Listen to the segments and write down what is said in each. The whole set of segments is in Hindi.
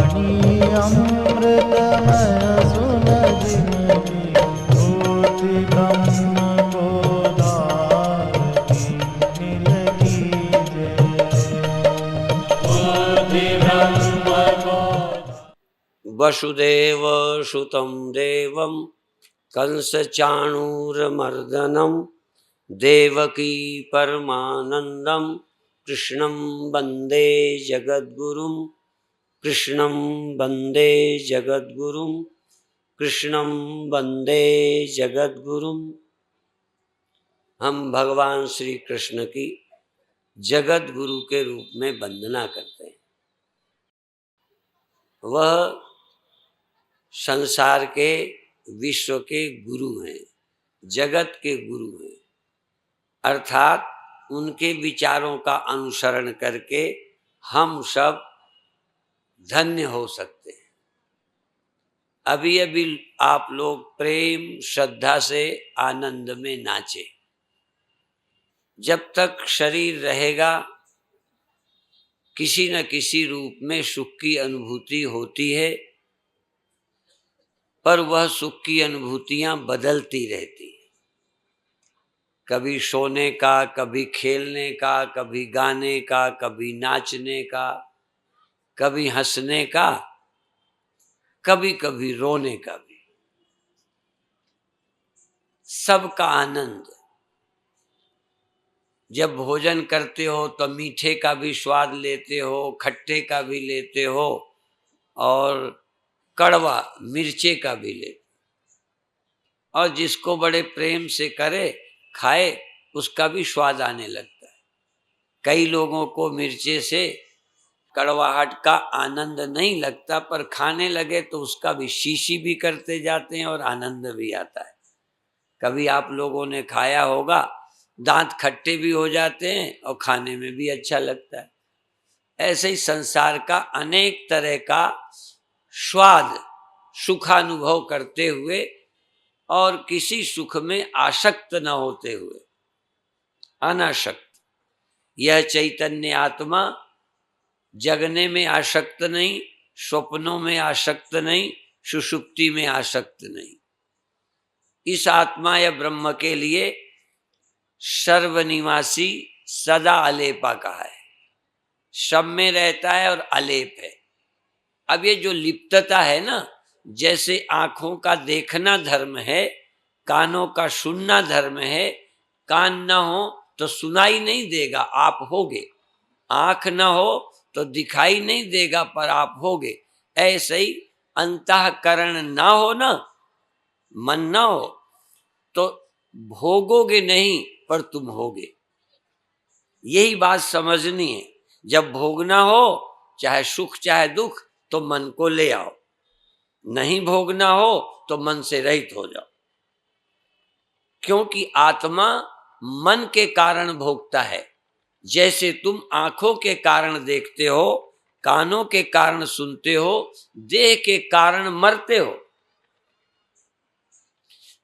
वाणी अमृतमय सुन जिनकी ज्योति ब्रह्म गोदावरी नील की जय। ज्योति ब्रह्म वसुदेव सुतं देवं कंस चाणूरमर्दनं देवकी परमानंदं कृष्णं वंदे जगद्गुरुं। कृष्णं वंदे जगद्गुरुं। कृष्णं वंदे जगद्गुरुं। हम भगवान श्री कृष्ण की जगत गुरु के रूप में वंदना करते हैं। वह संसार के विश्व के गुरु हैं, जगत के गुरु हैं, अर्थात उनके विचारों का अनुसरण करके हम सब धन्य हो सकते हैं। अभी अभी आप लोग प्रेम श्रद्धा से आनंद में नाचे। जब तक शरीर रहेगा किसी न किसी रूप में सुख की अनुभूति होती है, पर वह सुख की अनुभूतियां बदलती रहती हैं। कभी सोने का, कभी खेलने का, कभी गाने का, कभी नाचने का, कभी हंसने का, कभी कभी रोने का भी। सबका आनंद। जब भोजन करते हो तो मीठे का भी स्वाद लेते हो, खट्टे का भी लेते हो और कड़वा मिर्चे का भी लेते हो। और जिसको बड़े प्रेम से करे खाए उसका भी स्वाद आने लगता है। कई लोगों को मिर्चे से कड़वाहट का आनंद नहीं लगता, पर खाने लगे तो उसका भी शीशी भी करते जाते हैं और आनंद भी आता है। कभी आप लोगों ने खाया होगा, दांत खट्टे भी हो जाते हैं और खाने में भी अच्छा लगता है। ऐसे ही संसार का अनेक तरह का स्वाद सुखानुभव करते हुए और किसी सुख में आसक्त न होते हुए, अनासक्त, यह चैतन्य आत्मा जगने में आसक्त नहीं, स्वप्नों में आसक्त नहीं, सुषुप्ति में आसक्त नहीं। इस आत्मा या ब्रह्म के लिए सर्वनिवासी सदा अलेपा कहा है। सब में रहता है और अलेप है। अब ये जो लिप्तता है ना, जैसे आंखों का देखना धर्म है, कानों का सुनना धर्म है। कान न हो तो सुनाई नहीं देगा, आप होगे। आंख न हो तो दिखाई नहीं देगा, पर आप होगे। ऐसे ही अंतःकरण ना हो ना, मन ना हो तो भोगोगे नहीं, पर तुम होगे। यही बात समझनी है। जब भोगना हो, चाहे सुख चाहे दुख, तो मन को ले आओ। नहीं भोगना हो तो मन से रहित हो जाओ। क्योंकि आत्मा मन के कारण भोगता है। जैसे तुम आंखों के कारण देखते हो, कानों के कारण सुनते हो, देह के कारण मरते हो।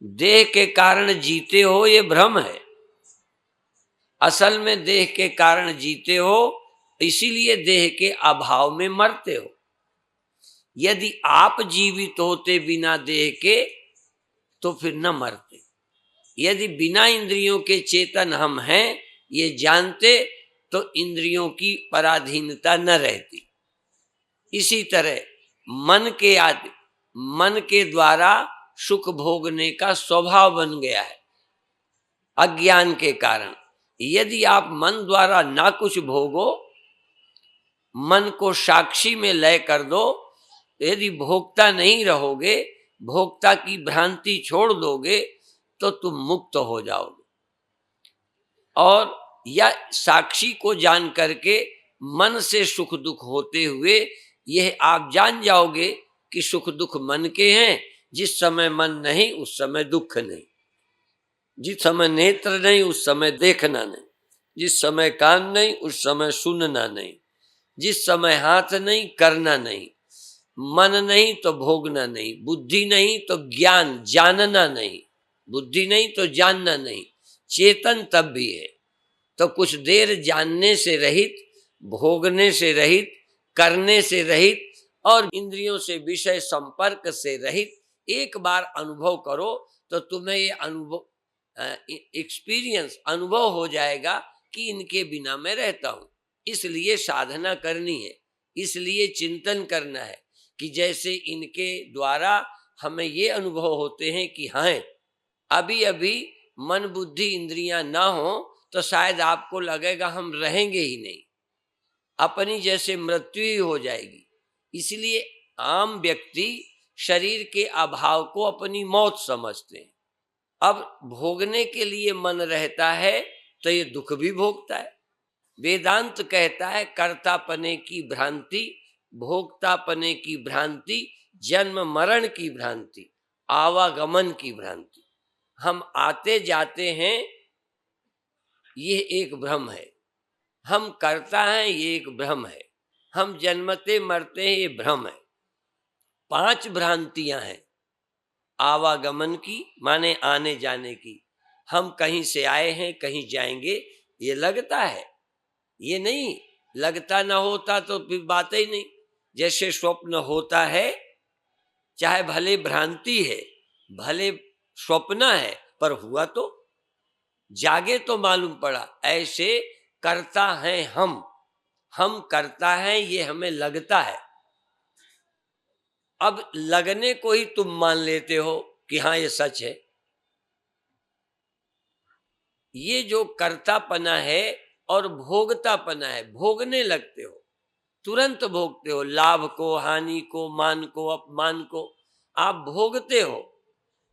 देह के कारण जीते हो, ये भ्रम है। असल में देह के कारण जीते हो, इसीलिए देह के अभाव में मरते हो। यदि आप जीवित होते बिना देह के तो फिर न मरते। यदि बिना इंद्रियों के चेतन हम हैं ये जानते, तो इंद्रियों की पराधीनता न रहती। इसी तरह मन के द्वारा सुख भोगने का स्वभाव बन गया है अज्ञान के कारण। यदि आप मन द्वारा ना कुछ भोगो, मन को साक्षी में लय कर दो, यदि भोक्ता नहीं रहोगे, भोक्ता की भ्रांति छोड़ दोगे, तो तुम मुक्त हो जाओगे। और या साक्षी को जान करके मन से सुख दुख होते हुए यह आप जान जाओगे कि सुख दुख मन के हैं। जिस समय मन नहीं उस समय दुख नहीं, जिस समय नेत्र नहीं उस समय देखना नहीं, जिस समय कान नहीं उस समय सुनना नहीं, जिस समय हाथ नहीं करना नहीं, मन नहीं तो भोगना नहीं, बुद्धि नहीं तो ज्ञान जानना नहीं, बुद्धि नहीं तो जानना नहीं। चेतन तब भी है। तो कुछ देर जानने से रहित, भोगने से रहित, करने से रहित और इंद्रियों से विषय संपर्क से रहित एक बार अनुभव करो तो तुम्हें ये अनुभव एक्सपीरियंस अनुभव हो जाएगा कि इनके बिना मैं रहता हूं। इसलिए साधना करनी है, इसलिए चिंतन करना है कि जैसे इनके द्वारा हमें ये अनुभव होते हैं कि हाँ अभी अभी मन बुद्धि इंद्रियां ना हो तो शायद आपको लगेगा हम रहेंगे ही नहीं, अपनी जैसे मृत्यु ही हो जाएगी। इसलिए आम व्यक्ति शरीर के अभाव को अपनी मौत समझते हैं। अब भोगने के लिए मन रहता है तो ये दुख भी भोगता है। वेदांत कहता है कर्तापने की भ्रांति, भोक्तापने की भ्रांति, जन्म मरण की भ्रांति, आवागमन की भ्रांति। हम आते जाते हैं ये एक भ्रम है, हम करता है ये एक भ्रम है, हम जन्मते मरते हैं ये भ्रम है। 5 भ्रांतियां हैं आवागमन की, माने आने जाने की। हम कहीं से आए हैं कहीं जाएंगे ये लगता है, ये नहीं लगता ना होता तो फिर बात ही नहीं। जैसे स्वप्न होता है, चाहे भले भ्रांति है भले स्वप्न है, पर हुआ तो जागे तो मालूम पड़ा। ऐसे करता है हम करता है ये हमें लगता है। अब लगने को ही तुम मान लेते हो कि हाँ ये सच है। ये जो कर्तापना है और भोगतापना है, भोगने लगते हो, तुरंत भोगते हो, लाभ को हानि को मान को अपमान को आप भोगते हो।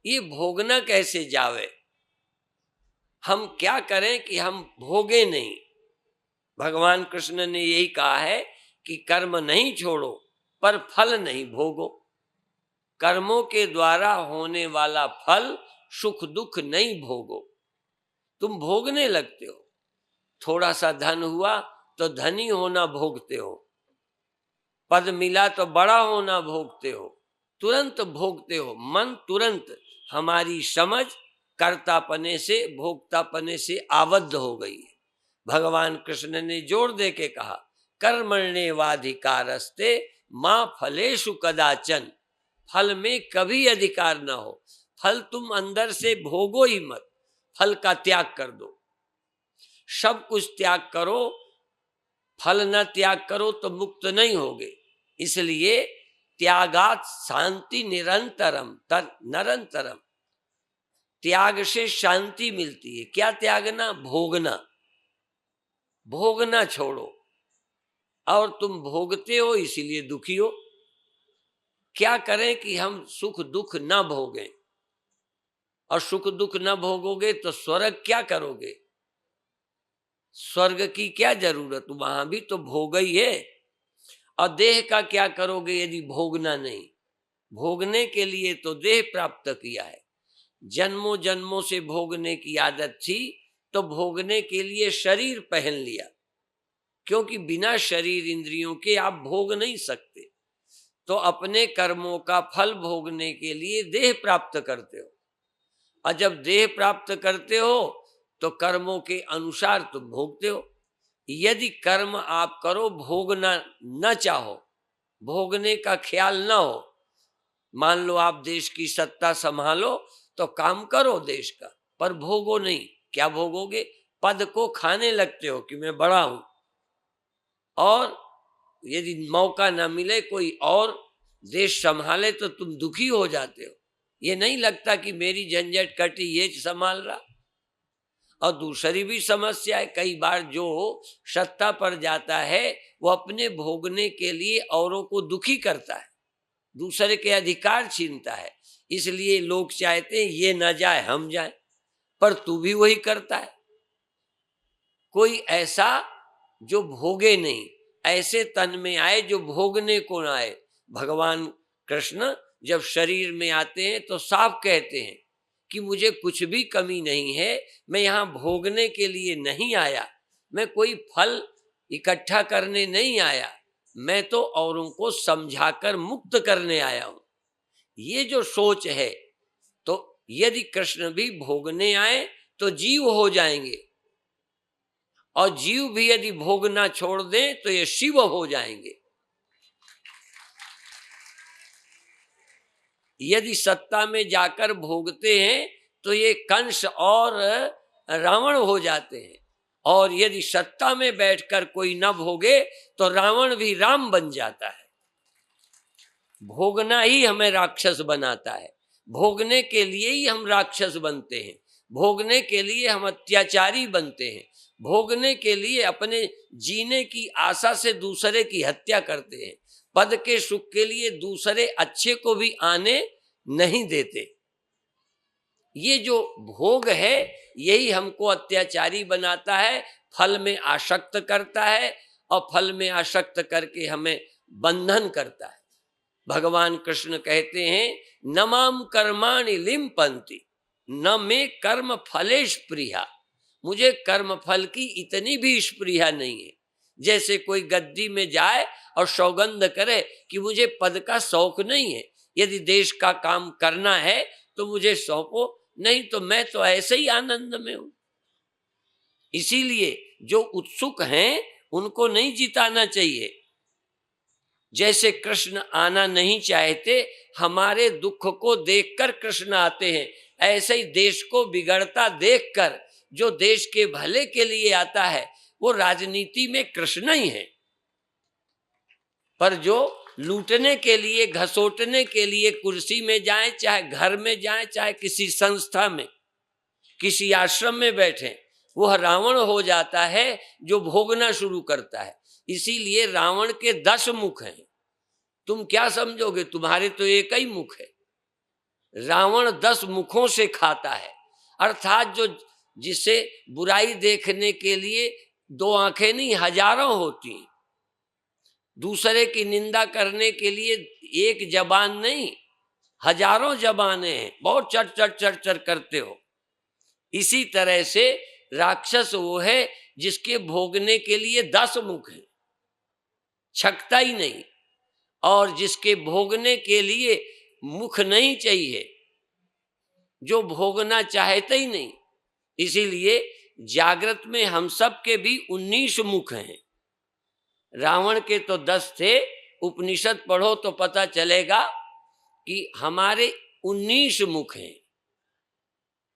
ये भोगना कैसे जावे? हम क्या करें कि हम भोगे नहीं। भगवान कृष्ण ने यही कहा है कि कर्म नहीं छोड़ो पर फल नहीं भोगो। कर्मों के द्वारा होने वाला फल सुख दुख नहीं भोगो। तुम भोगने लगते हो। थोड़ा सा धन हुआ तो धनी होना भोगते हो, पद मिला तो बड़ा होना भोगते हो, तुरंत भोगते हो। मन तुरंत, हमारी समझ कर्तापने से भोक्तापने से आबद्ध हो गई है। भगवान कृष्ण ने जोर दे के कहा कर्मण्येवाधिकारस्ते मां फलेषु कदाचन। फल में कभी अधिकार ना हो। फल तुम अंदर से भोगो ही मत, फल का त्याग कर दो। सब कुछ त्याग करो, फल न त्याग करो तो मुक्त नहीं होगे। इसलिए त्यागात शांति निरंतरम निरंतरम। त्याग से शांति मिलती है। क्या त्यागना? भोगना। भोगना छोड़ो। और तुम भोगते हो इसीलिए दुखी हो। क्या करें कि हम सुख दुख ना भोगें? और सुख दुख ना भोगोगे तो स्वर्ग क्या करोगे? स्वर्ग की क्या जरूरत? वहां भी तो भोग ही है। और देह का क्या करोगे यदि भोगना नहीं? भोगने के लिए तो देह प्राप्त किया है। जन्मों जन्मों से भोगने की आदत थी तो भोगने के लिए शरीर पहन लिया, क्योंकि बिना शरीर इंद्रियों के आप भोग नहीं सकते। तो अपने कर्मों का फल भोगने के लिए देह प्राप्त करते हो। और जब देह प्राप्त करते हो तो कर्मों के अनुसार तुम भोगते हो। यदि कर्म आप करो भोगना न चाहो, भोगने का ख्याल ना हो, मान लो आप देश की सत्ता संभालो तो काम करो देश का, पर भोगो नहीं। क्या भोगोगे? पद को खाने लगते हो कि मैं बड़ा हूं। और यदि मौका ना मिले कोई और देश संभाले तो तुम दुखी हो जाते हो। ये नहीं लगता कि मेरी झंझट कटी, ये संभाल रहा। और दूसरी भी समस्या है, कई बार जो सत्ता पर जाता है वो अपने भोगने के लिए औरों को दुखी करता है, दूसरे के अधिकार छीनता है। इसलिए लोग चाहते हैं ये ना जाए हम जाए, पर तू भी वही करता है। कोई ऐसा जो भोगे नहीं, ऐसे तन में आए जो भोगने को ना आए। भगवान कृष्ण जब शरीर में आते हैं तो साफ कहते हैं कि मुझे कुछ भी कमी नहीं है, मैं यहाँ भोगने के लिए नहीं आया, मैं कोई फल इकट्ठा करने नहीं आया, मैं तो औरों को समझाकर मुक्त करने आया हूं। ये जो सोच है, तो यदि कृष्ण भी भोगने आए तो जीव हो जाएंगे, और जीव भी यदि भोगना छोड़ दें तो ये शिव हो जाएंगे। यदि सत्ता में जाकर भोगते हैं तो ये कंस और रावण हो जाते हैं, और यदि सत्ता में बैठकर कोई न भोगे तो रावण भी राम बन जाता है। भोगना ही हमें राक्षस बनाता है, भोगने के लिए ही हम राक्षस बनते हैं, भोगने के लिए हम अत्याचारी बनते हैं, भोगने के लिए अपने जीने की आशा से दूसरे की हत्या करते हैं, पद के सुख के लिए दूसरे अच्छे को भी आने नहीं देते। ये जो भोग है यही हमको अत्याचारी बनाता है, फल में आसक्त करता है, और फल में आसक्त करके हमें बंधन करता है। भगवान कृष्ण कहते हैं न माम कर्माणि लिम्पन्ति न मे कर्म फलेश प्रिया। मुझे कर्म फल की इतनी भी स्पृहा नहीं है। जैसे कोई गद्दी में जाए और सौगंध करे कि मुझे पद का शौक नहीं है, यदि देश का काम करना है तो मुझे सौंपो, नहीं तो मैं तो ऐसे ही आनंद में हूं। इसीलिए जो उत्सुक हैं उनको नहीं जिताना चाहिए। जैसे कृष्ण आना नहीं चाहते, हमारे दुख को देखकर कृष्ण आते हैं, ऐसे ही देश को बिगड़ता देखकर जो देश के भले के लिए आता है वो राजनीति में कृष्ण ही है। पर जो लूटने के लिए, घसोटने के लिए कुर्सी में जाए, चाहे घर में जाए, चाहे किसी संस्था में, किसी आश्रम में बैठे, वह रावण हो जाता है जो भोगना शुरू करता है। इसीलिए रावण के 10 मुख हैं। तुम क्या समझोगे, तुम्हारे तो एक ही मुख है। रावण 10 मुखों से खाता है, अर्थात जो जिसे बुराई देखने के लिए 2 आंखें नहीं, हजारों होती हैं। दूसरे की निंदा करने के लिए एक जबान नहीं, हजारों जबानें हैं, बहुत चट चट चट चट करते हो। इसी तरह से राक्षस वो है जिसके भोगने के लिए 10 मुख हैं, छकता ही नहीं, और जिसके भोगने के लिए मुख नहीं चाहिए, जो भोगना चाहते ही नहीं। इसीलिए जागृत में हम सब के भी 19 मुख हैं। रावण के तो 10 थे, उपनिषद पढ़ो तो पता चलेगा कि हमारे 19 मुख हैं।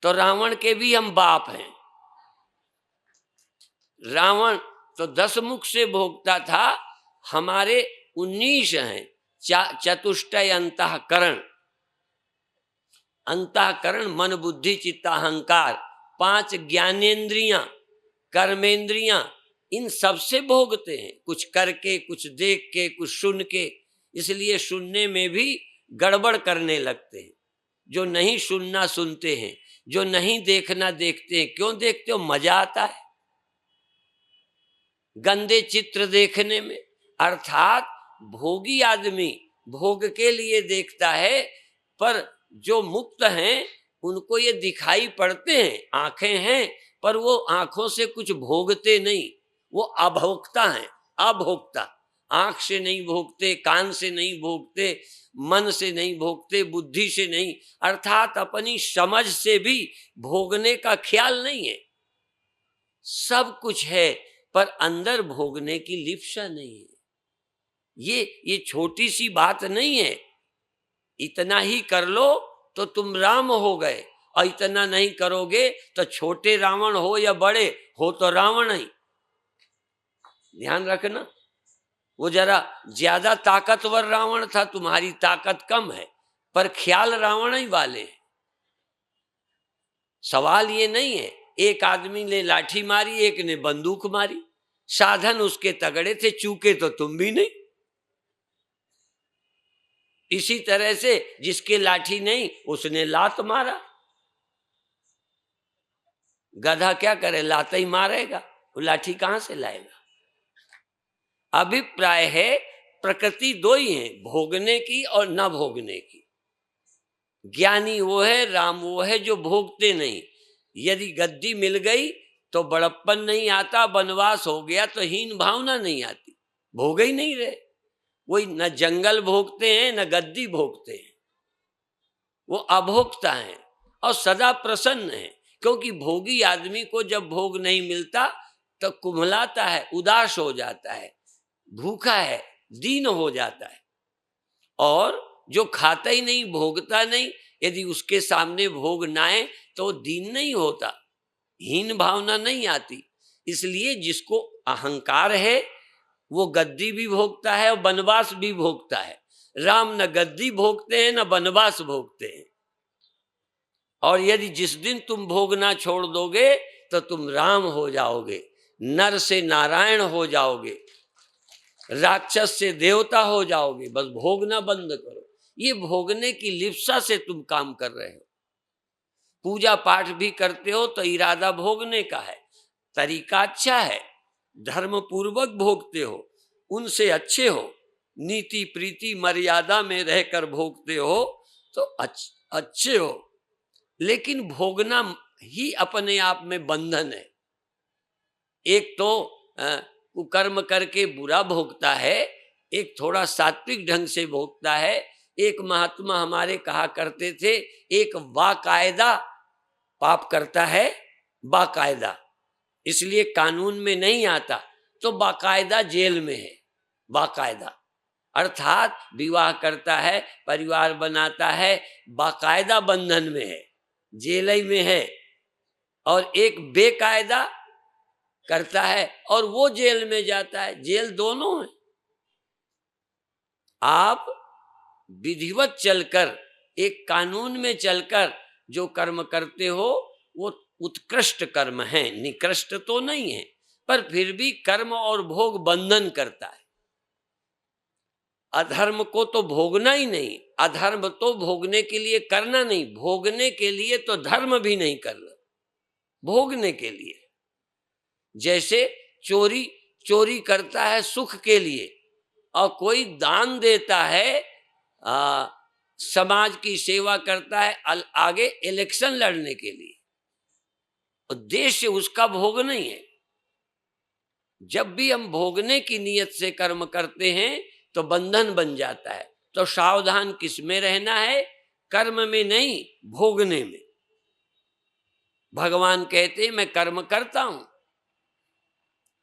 तो रावण के भी हम बाप हैं। रावण तो 10 मुख से भोगता था, हमारे 19 हैं। चतुष्टय अंतःकरण, अंतःकरण मन बुद्धि चित्त अहंकार, 5 ज्ञानेन्द्रियां, कर्मेंद्रियां, इन सब से भोगते हैं, कुछ करके, कुछ देख के, कुछ सुन के। इसलिए सुनने में भी गड़बड़ करने लगते हैं। जो नहीं सुनना सुनते हैं, जो नहीं देखना देखते हैं। क्यों देखते हो? मजा आता है गंदे चित्र देखने में। अर्थात भोगी आदमी भोग के लिए देखता है, पर जो मुक्त हैं उनको ये दिखाई पड़ते हैं, आंखें हैं, पर वो आंखों से कुछ भोगते नहीं, वो अभोक्ता हैं। अभोक्ता, आंख से नहीं भोगते, कान से नहीं भोगते, मन से नहीं भोगते, बुद्धि से नहीं, अर्थात अपनी समझ से भी भोगने का ख्याल नहीं है। सब कुछ है पर अंदर भोगने की लिप्सा नहीं है। ये छोटी सी बात नहीं है। इतना ही कर लो तो तुम राम हो गए, और इतना नहीं करोगे तो छोटे रावण हो या बड़े हो तो रावण ही। ध्यान रखना, वो जरा ज्यादा ताकतवर रावण था, तुम्हारी ताकत कम है, पर ख्याल रावण ही वाले हैं। सवाल ये नहीं है एक आदमी ने लाठी मारी, एक ने बंदूक मारी, साधन उसके तगड़े थे, चूके तो तुम भी नहीं। इसी तरह से जिसके लाठी नहीं उसने लात मारा। गधा क्या करे, लात ही मारेगा, वो लाठी कहां से लाएगा? अभिप्राय है प्रकृति 2 ही है, भोगने की और न भोगने की। ज्ञानी वो है, राम वो है जो भोगते नहीं। यदि गद्दी मिल गई तो बड़प्पन नहीं आता, वनवास हो गया तो हीन भावना नहीं आती, भोग ही नहीं रहे। वही न जंगल भोगते हैं न गद्दी भोगते हैं, वो अभोक्ता हैं और सदा प्रसन्न हैं। क्योंकि भोगी आदमी को जब भोग नहीं मिलता तो कुम्हलाता है, उदास हो जाता है, भूखा है, दीन हो जाता है। और जो खाता ही नहीं, भोगता नहीं, यदि उसके सामने भोग ना आए तो दीन नहीं होता, हीन भावना नहीं आती। इसलिए जिसको अहंकार है वो गद्दी भी भोगता है और वनवास भी भोगता है। राम न गद्दी भोगते हैं न वनवास भोगते हैं। और यदि जिस दिन तुम भोगना छोड़ दोगे तो तुम राम हो जाओगे, नर से नारायण हो जाओगे, राक्षस से देवता हो जाओगे। बस भोगना बंद करो। ये भोगने की लिप्सा से तुम काम कर रहे हो। पूजा पाठ भी करते हो तो इरादा भोगने का है, तरीका अच्छा है, धर्म पूर्वक भोगते हो, उनसे अच्छे हो, नीति प्रीति मर्यादा में रहकर भोगते हो तो अच्छे हो। लेकिन भोगना ही अपने आप में बंधन है। एक तो कुकर्म करके बुरा भोगता है, एक थोड़ा सात्विक ढंग से भोगता है। एक महात्मा हमारे कहा करते थे, एक बाकायदा पाप करता है, बाकायदा, इसलिए कानून में नहीं आता, तो बाकायदा जेल में है। बाकायदा अर्थात विवाह करता है, परिवार बनाता है, बाकायदा बंधन में है, जेल ही में है। और एक बेकायदा करता है और वो जेल में जाता है। जेल दोनों है। आप विधिवत चलकर, एक कानून में चलकर जो कर्म करते हो वो उत्कृष्ट कर्म है, निकृष्ट तो नहीं है, पर फिर भी कर्म और भोग बंधन करता है। अधर्म को तो भोगना ही नहीं, अधर्म तो भोगने के लिए करना नहीं, भोगने के लिए तो धर्म भी नहीं करना, भोगने के लिए। जैसे चोरी करता है सुख के लिए, और कोई दान देता है, समाज की सेवा करता है आगे इलेक्शन लड़ने के लिए, उद्देश्य उसका भोग नहीं है। जब भी हम भोगने की नियत से कर्म करते हैं तो बंधन बन जाता है। तो सावधान किस में रहना है? कर्म में नहीं, भोगने में। भगवान कहते हैं मैं कर्म करता हूं।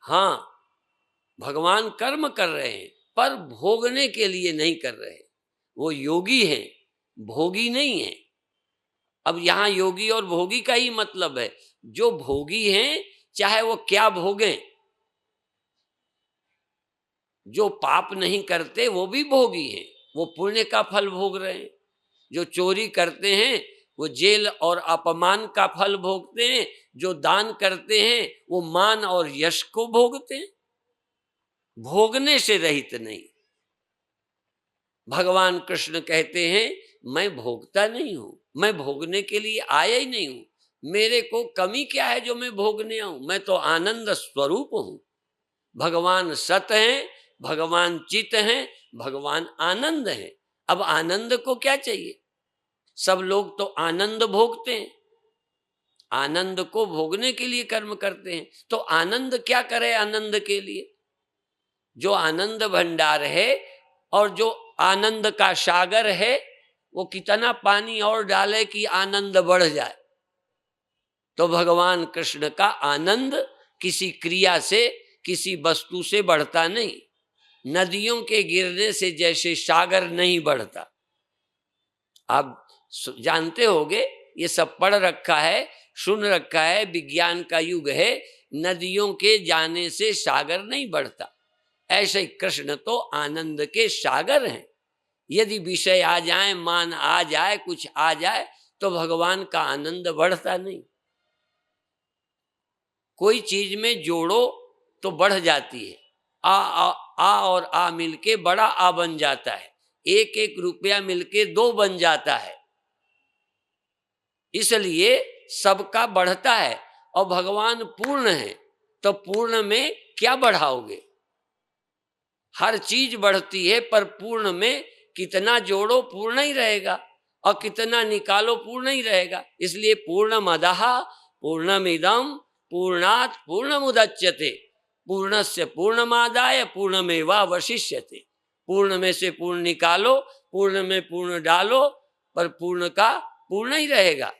हाँ, भगवान कर्म कर रहे हैं पर भोगने के लिए नहीं कर रहे। वो योगी हैं, भोगी नहीं है। अब यहां योगी और भोगी का ही मतलब है। जो भोगी हैं चाहे वो क्या भोगें, जो पाप नहीं करते वो भी भोगी हैं, वो पुण्य का फल भोग रहे हैं। जो चोरी करते हैं वो जेल और अपमान का फल भोगते हैं, जो दान करते हैं वो मान और यश को भोगते हैं। भोगने से रहित नहीं। भगवान कृष्ण कहते हैं मैं भोगता नहीं हूं, मैं भोगने के लिए आया ही नहीं हूं। मेरे को कमी क्या है जो मैं भोगने आऊं? मैं तो आनंद स्वरूप हूं। भगवान सत हैं, भगवान चित हैं, भगवान आनंद हैं। अब आनंद को क्या चाहिए? सब लोग तो आनंद भोगते हैं, आनंद को भोगने के लिए कर्म करते हैं। तो आनंद क्या करे? आनंद के लिए जो आनंद भंडार है और जो आनंद का सागर है, वो कितना पानी और डाले कि आनंद बढ़ जाए। तो भगवान कृष्ण का आनंद किसी क्रिया से, किसी वस्तु से बढ़ता नहीं। नदियों के गिरने से जैसे सागर नहीं बढ़ता। आप जानते होंगे, ये सब पढ़ रखा है, सुन रखा है, विज्ञान का युग है। नदियों के जाने से सागर नहीं बढ़ता। ऐसे ही कृष्ण तो आनंद के सागर हैं। यदि विषय आ जाए, मान आ जाए, कुछ आ जाए, तो भगवान का आनंद बढ़ता नहीं। कोई चीज में जोड़ो तो बढ़ जाती है। आ और आ मिलके बड़ा आ बन जाता है। एक एक रुपया मिलके 2 बन जाता है। इसलिए सबका बढ़ता है। और भगवान पूर्ण है, तो पूर्ण में क्या बढ़ाओगे? हर चीज बढ़ती है, पर पूर्ण में कितना जोड़ो पूर्ण ही रहेगा, और कितना निकालो पूर्ण ही रहेगा। इसलिए पूर्णमदः पूर्णमिदं पूर्णात् पूर्णमुदच्यते पूर्णस्य पूर्णमादाय पूर्णमेवावशिष्यते। पूर्ण में से पूर्ण निकालो, पूर्ण में पूर्ण डालो, पर पूर्ण का पूर्ण ही रहेगा।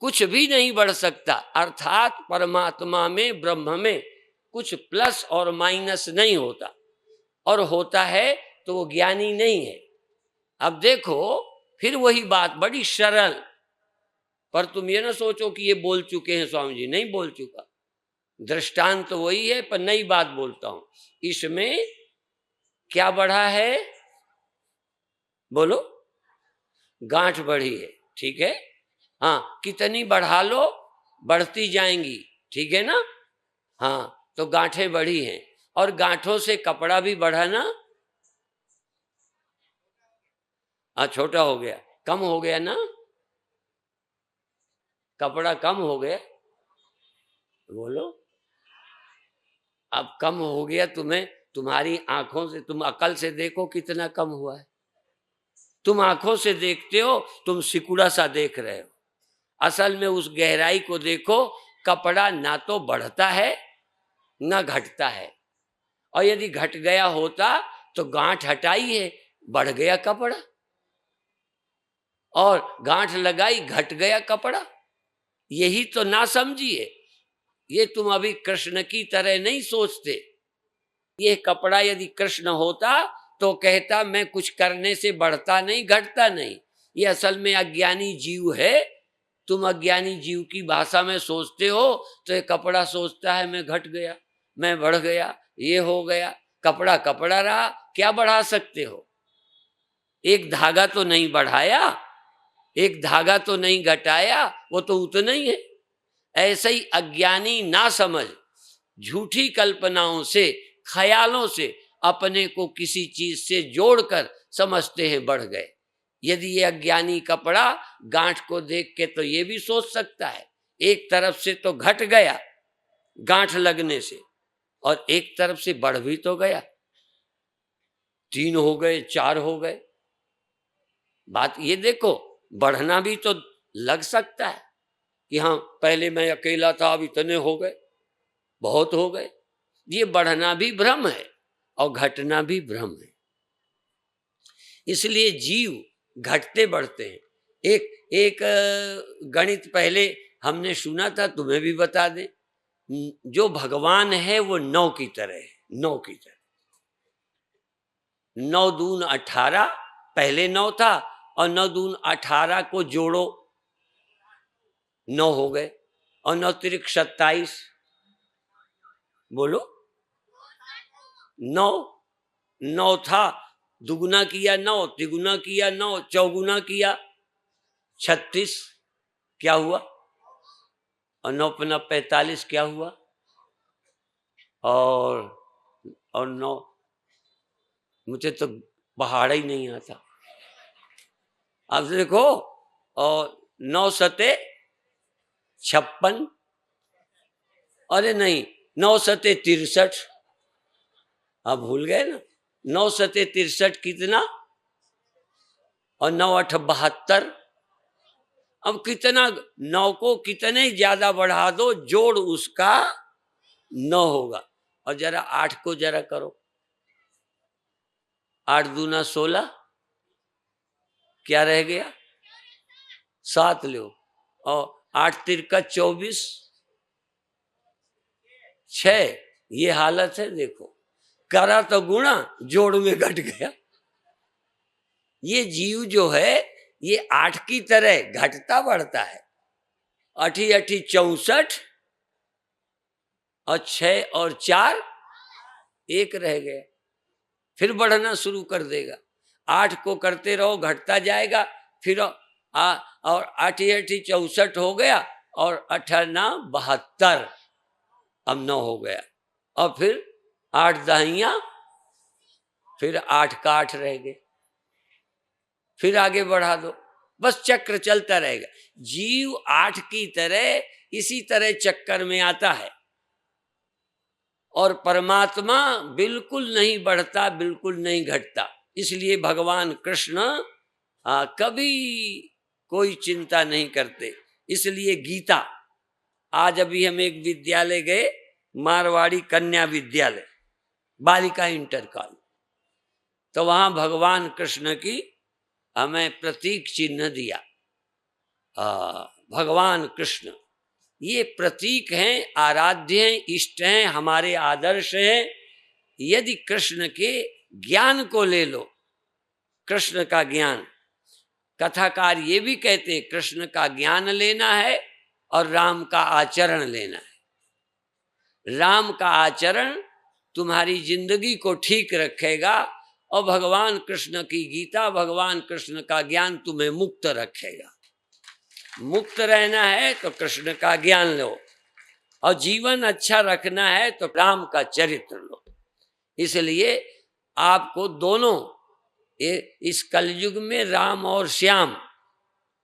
कुछ भी नहीं बढ़ सकता। अर्थात परमात्मा में, ब्रह्म में कुछ प्लस और माइनस नहीं होता। और होता है तो वो ज्ञानी नहीं है। अब देखो, फिर वही बात बड़ी सरल, पर तुम ये ना सोचो कि ये बोल चुके हैं स्वामी जी, नहीं बोल चुका, दृष्टांत तो वही है, पर नई बात बोलता हूं। इसमें क्या बढ़ा है, बोलो? गांठ बढ़ी है, ठीक है। हाँ, कितनी बढ़ा लो बढ़ती जाएंगी, ठीक है ना। हाँ, तो गांठें बढ़ी हैं, और गांठों से कपड़ा भी बढ़ा ना। हाँ, छोटा हो गया, कम हो गया ना, कपड़ा कम हो गया, बोलो। अब कम हो गया, तुम्हें तुम्हारी आंखों से, तुम अकल से देखो कितना कम हुआ है। तुम आंखों से देखते हो, तुम सिकुड़ा सा देख रहे हो, असल में उस गहराई को देखो। कपड़ा ना तो बढ़ता है ना घटता है, और यदि घट गया होता तो गांठ हटाई है, बढ़ गया कपड़ा, और गांठ लगाई, घट गया कपड़ा। यही तो ना समझिए, ये तुम अभी कृष्ण की तरह नहीं सोचते। ये कपड़ा यदि कृष्ण होता तो कहता मैं कुछ करने से बढ़ता नहीं घटता नहीं। ये असल में अज्ञानी जीव है। तुम अज्ञानी जीव की भाषा में सोचते हो, तो ये कपड़ा सोचता है मैं घट गया, मैं बढ़ गया, ये हो गया। कपड़ा कपड़ा रहा, क्या बढ़ा सकते हो? एक धागा तो नहीं बढ़ाया, एक धागा तो नहीं घटाया, वो तो उतना ही है। ऐसे ही अज्ञानी ना समझ झूठी कल्पनाओं से, ख्यालों से अपने को किसी चीज से जोड़कर समझते हैं बढ़ गए। यदि ये अज्ञानी कपड़ा गांठ को देख के तो ये भी सोच सकता है एक तरफ से तो घट गया गांठ लगने से, और एक तरफ से बढ़ भी तो गया, 3 हो गए, 4 हो गए। बात ये देखो, बढ़ना भी तो लग सकता है कि हाँ पहले मैं अकेला था, अब इतने हो गए, बहुत हो गए। ये बढ़ना भी भ्रम है और घटना भी भ्रम है। इसलिए जीव घटते बढ़ते हैं। एक गणित पहले हमने सुना था, तुम्हें भी बता दें। जो भगवान है वो 9 की तरह है, 9 की तरह। 9 दून 18, पहले 9 था, और 9 दून 18 को जोड़ो 9 हो गए, और 9 तिरिक 27, बोलो 9। 9 था, दुगुना किया 9, तिगुना किया 9, चौगुना किया 36, क्या हुआ? और 9 पन्ना 45, क्या हुआ? और 9, मुझे तो पहाड़ा ही नहीं आता। अब देखो, और 9 सते 56, अरे नहीं 9 सते 63, अब भूल गए ना। 9 सते 63 कितना? और 9 8 72। अब कितना, 9 को कितने ज्यादा बढ़ा दो, जोड़ उसका 9 होगा। और जरा 8 को जरा करो, 8 दूना 16, क्या रह गया? 7 लो, और 8 तिरका 24, 6। ये हालत है, देखो करा तो गुणा, जोड़ में घट गया। ये जीव जो है ये 8 की तरह घटता बढ़ता है। 8 8 64, और 6 और 4 1 रह गया, फिर बढ़ना शुरू कर देगा। 8 को करते रहो, घटता जाएगा, फिर और 8 8 64 हो गया, और 8 9 72, अब 9 हो गया, और फिर 8 दहिया, फिर 8 का 8 रह गए, फिर आगे बढ़ा दो, बस चक्र चलता रहेगा। जीव 8 की तरह इसी तरह चक्कर में आता है, और परमात्मा बिल्कुल नहीं बढ़ता, बिल्कुल नहीं घटता। इसलिए भगवान कृष्ण कभी कोई चिंता नहीं करते। इसलिए गीता, आज अभी हम एक विद्यालय गए, मारवाड़ी कन्या विद्यालय, बालिका इंटर कॉलेज, तो वहां भगवान कृष्ण की हमें प्रतीक चिन्ह दिया। भगवान कृष्ण ये प्रतीक हैं, आराध्य हैं, इष्ट हैं, हमारे आदर्श हैं। यदि कृष्ण के ज्ञान को ले लो, कृष्ण का ज्ञान। कथाकार ये भी कहते हैं कृष्ण का ज्ञान लेना है और राम का आचरण लेना है। राम का आचरण तुम्हारी जिंदगी को ठीक रखेगा और भगवान कृष्ण की गीता, भगवान कृष्ण का ज्ञान तुम्हें मुक्त रखेगा। मुक्त रहना है तो कृष्ण का ज्ञान लो, और जीवन अच्छा रखना है तो राम का चरित्र लो। इसलिए आपको दोनों, इस कलयुग में राम और श्याम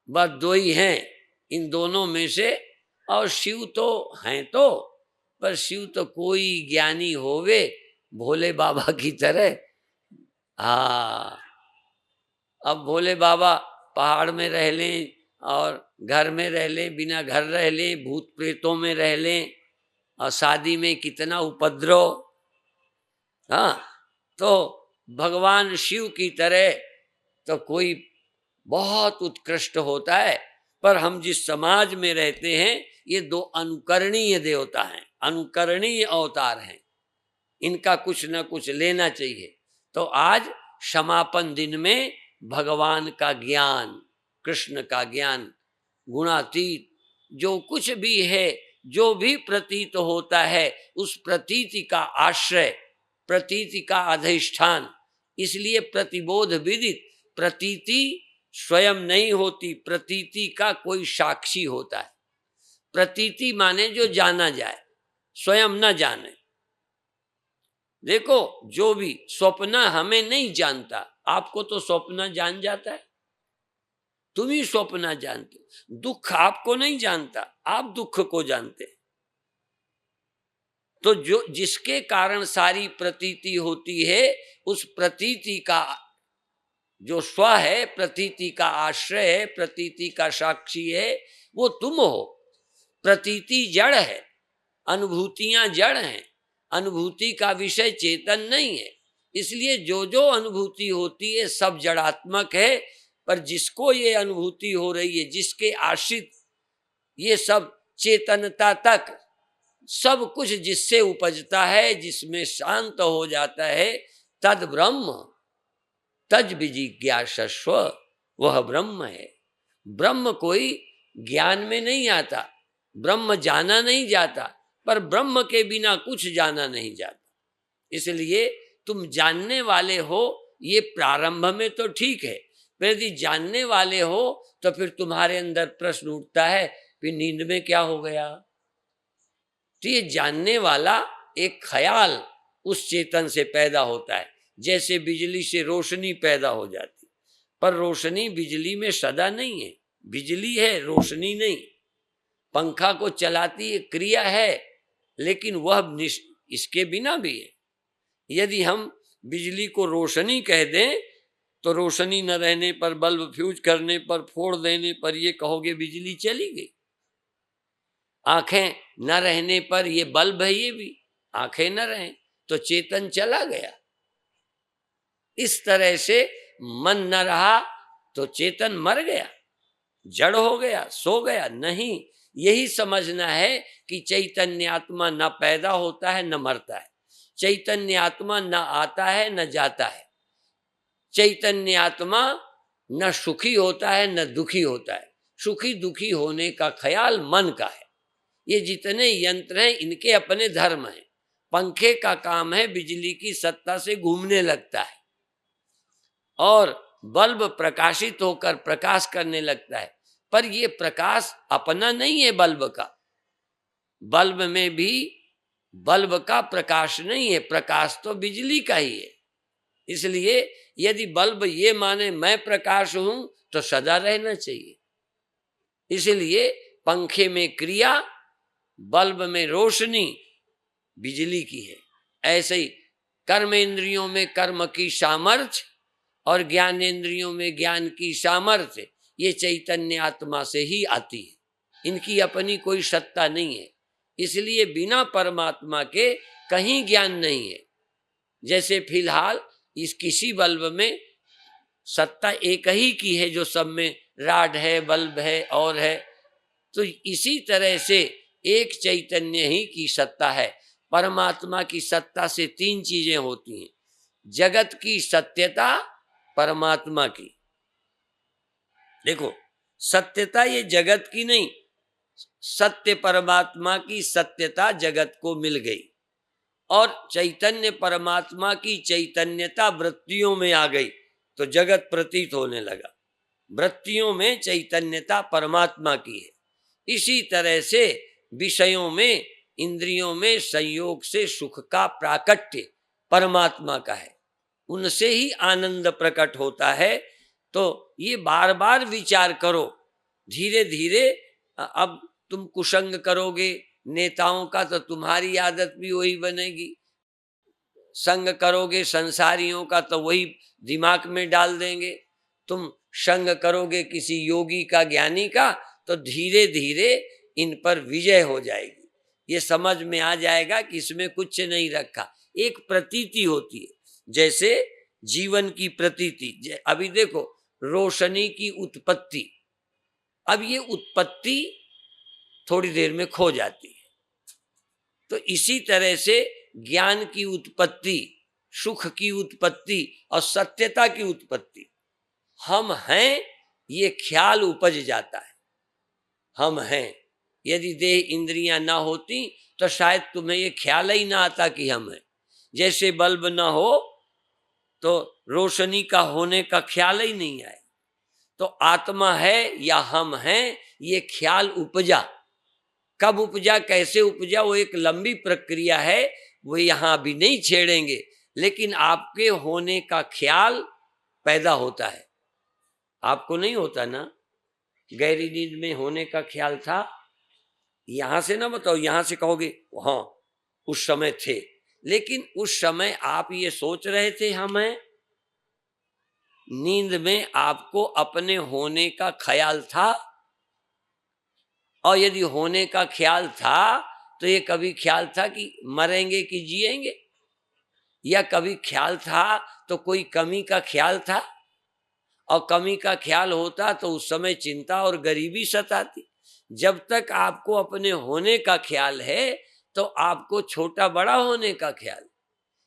बस दो ही हैं, इन दोनों में से। और शिव तो हैं तो, पर शिव तो कोई ज्ञानी होवे भोले बाबा की तरह। हाँ, अब भोले बाबा पहाड़ में रह लें और घर में रह लें, बिना घर रह लें, भूत प्रेतों में रह लें, और शादी में कितना उपद्रव। हाँ, तो भगवान शिव की तरह तो कोई बहुत उत्कृष्ट होता है। पर हम जिस समाज में रहते हैं, ये दो अनुकरणीय देवता हैं, अनुकरणीय अवतार हैं, इनका कुछ न कुछ लेना चाहिए। तो आज समापन दिन में भगवान का ज्ञान, कृष्ण का ज्ञान, गुणातीत जो कुछ भी है, जो भी प्रतीत होता है, उस प्रतीति का आश्रय, प्रतीति का अधिष्ठान। इसलिए प्रतिबोध विदित, प्रतीति स्वयं नहीं होती, प्रतीति का कोई साक्षी होता है। प्रतीति माने जो जाना जाए, स्वयं न जाने। देखो, जो भी स्वप्न हमें नहीं जानता, आपको तो स्वप्न जान जाता है, तुम ही स्वप्न जानते। दुख आपको नहीं जानता, आप दुख को जानते। तो जो जिसके कारण सारी प्रतीति होती है, उस प्रतीति का जो स्व है, प्रतीति का आश्रय है, प्रतीति का साक्षी है, वो तुम हो। प्रतीति जड़ है, अनुभूतियां जड़ हैं, अनुभूति का विषय चेतन नहीं है। इसलिए जो जो अनुभूति होती है सब जड़ात्मक है। पर जिसको ये अनुभूति हो रही है, जिसके आश्रित ये सब चेतनता तक सब कुछ जिससे उपजता है, जिसमें शांत हो जाता है, तद ब्रह्म तज विजिज्ञासस्व, वह ब्रह्म है। ब्रह्म कोई ज्ञान में नहीं आता, ब्रह्म जाना नहीं जाता, पर ब्रह्म के बिना कुछ जाना नहीं जाता। इसलिए तुम जानने वाले हो, ये प्रारंभ में तो ठीक है, पर यदि जानने वाले हो तो फिर तुम्हारे अंदर प्रश्न उठता है, फिर नींद में क्या हो गया। तो ये जानने वाला एक ख्याल उस चेतन से पैदा होता है। जैसे बिजली से रोशनी पैदा हो जाती, पर रोशनी बिजली में सदा नहीं है, बिजली है, रोशनी नहीं। पंखा को चलाती है, क्रिया है, लेकिन वह इसके बिना भी है। यदि हम बिजली को रोशनी कह दें तो रोशनी न रहने पर, बल्ब फ्यूज करने पर, फोड़ देने पर ये कहोगे बिजली चली गई। आंखें न रहने पर ये बल्ब है, ये भी आंखें न रहें तो चेतन चला गया। इस तरह से मन न रहा तो चेतन मर गया, जड़ हो गया, सो गया। नहीं, यही समझना है कि चैतन्य आत्मा न पैदा होता है न मरता है, चैतन्य आत्मा न आता है न जाता है, चैतन्य आत्मा न सुखी होता है न दुखी होता है। सुखी दुखी होने का ख्याल मन का है। ये जितने यंत्र हैं इनके अपने धर्म हैं। पंखे का काम है बिजली की सत्ता से घूमने लगता है, और बल्ब प्रकाशित होकर प्रकाश करने लगता है, पर ये प्रकाश अपना नहीं है बल्ब का। बल्ब में भी बल्ब का प्रकाश नहीं है, प्रकाश तो बिजली का ही है। इसलिए यदि बल्ब ये माने मैं प्रकाश हूं तो सदा रहना चाहिए। इसलिए पंखे में क्रिया, बल्ब में रोशनी बिजली की है। ऐसे ही कर्म इंद्रियों में कर्म की सामर्थ्य और ज्ञानेंद्रियों में ज्ञान की सामर्थ्य, ये चैतन्य आत्मा से ही आती है, इनकी अपनी कोई सत्ता नहीं है। इसलिए बिना परमात्मा के कहीं ज्ञान नहीं है। जैसे फिलहाल इस किसी बल्ब में सत्ता एक ही की है, जो सब में राड है, बल्ब है और है, तो इसी तरह से एक चैतन्य ही की सत्ता है। परमात्मा की सत्ता से तीन चीजें होती हैं। जगत की सत्यता परमात्मा की। देखो, सत्यता ये जगत की नहीं, सत्य परमात्मा की सत्यता जगत को मिल गई और चैतन्य परमात्मा की चैतन्यता वृत्तियों में आ गई तो जगत प्रतीत होने लगा। वृत्तियों में चैतन्यता परमात्मा की है। इसी तरह से विषयों में, इंद्रियों में संयोग से सुख का प्राकट्य परमात्मा का है, उनसे ही आनंद प्रकट होता है। तो ये बार बार विचार करो, धीरे धीरे अब तुम कुसंग करोगे नेताओं का तो तुम्हारी आदत भी वही बनेगी, संग करोगे संसारियों का तो वही दिमाग में डाल देंगे, तुम संग करोगे किसी योगी का, ज्ञानी का, तो धीरे धीरे इन पर विजय हो जाएगी। ये समझ में आ जाएगा कि इसमें कुछ नहीं रखा, एक प्रतीति होती है, जैसे जीवन की प्रतीति। अभी देखो रोशनी की उत्पत्ति, अब ये उत्पत्ति थोड़ी देर में खो जाती है, तो इसी तरह से ज्ञान की उत्पत्ति, सुख की उत्पत्ति और सत्यता की उत्पत्ति, हम हैं ये ख्याल उपज जाता है। हम हैं, यदि देह इंद्रियां ना होती तो शायद तुम्हें ये ख्याल ही ना आता कि हम हैं। जैसे बल्ब ना हो तो रोशनी का होने का ख्याल ही नहीं आए। तो आत्मा है या हम हैं ये ख्याल उपजा, कब उपजा, कैसे उपजा, वो एक लंबी प्रक्रिया है, वो यहाँ भी नहीं छेड़ेंगे, लेकिन आपके होने का ख्याल पैदा होता है। आपको नहीं होता ना, गहरी नींद में होने का ख्याल था, यहां से ना बताओ, यहां से कहोगे हाँ उस समय थे, लेकिन उस समय आप ये सोच रहे थे हम हैं। नींद में आपको अपने होने का ख्याल था, और यदि होने का ख्याल था तो ये कभी ख्याल था कि मरेंगे कि जिएंगे, या कभी ख्याल था तो कोई कमी का ख्याल था, और कमी का ख्याल होता तो उस समय चिंता और गरीबी सताती। जब तक आपको अपने होने का ख्याल है तो आपको छोटा बड़ा होने का ख्याल,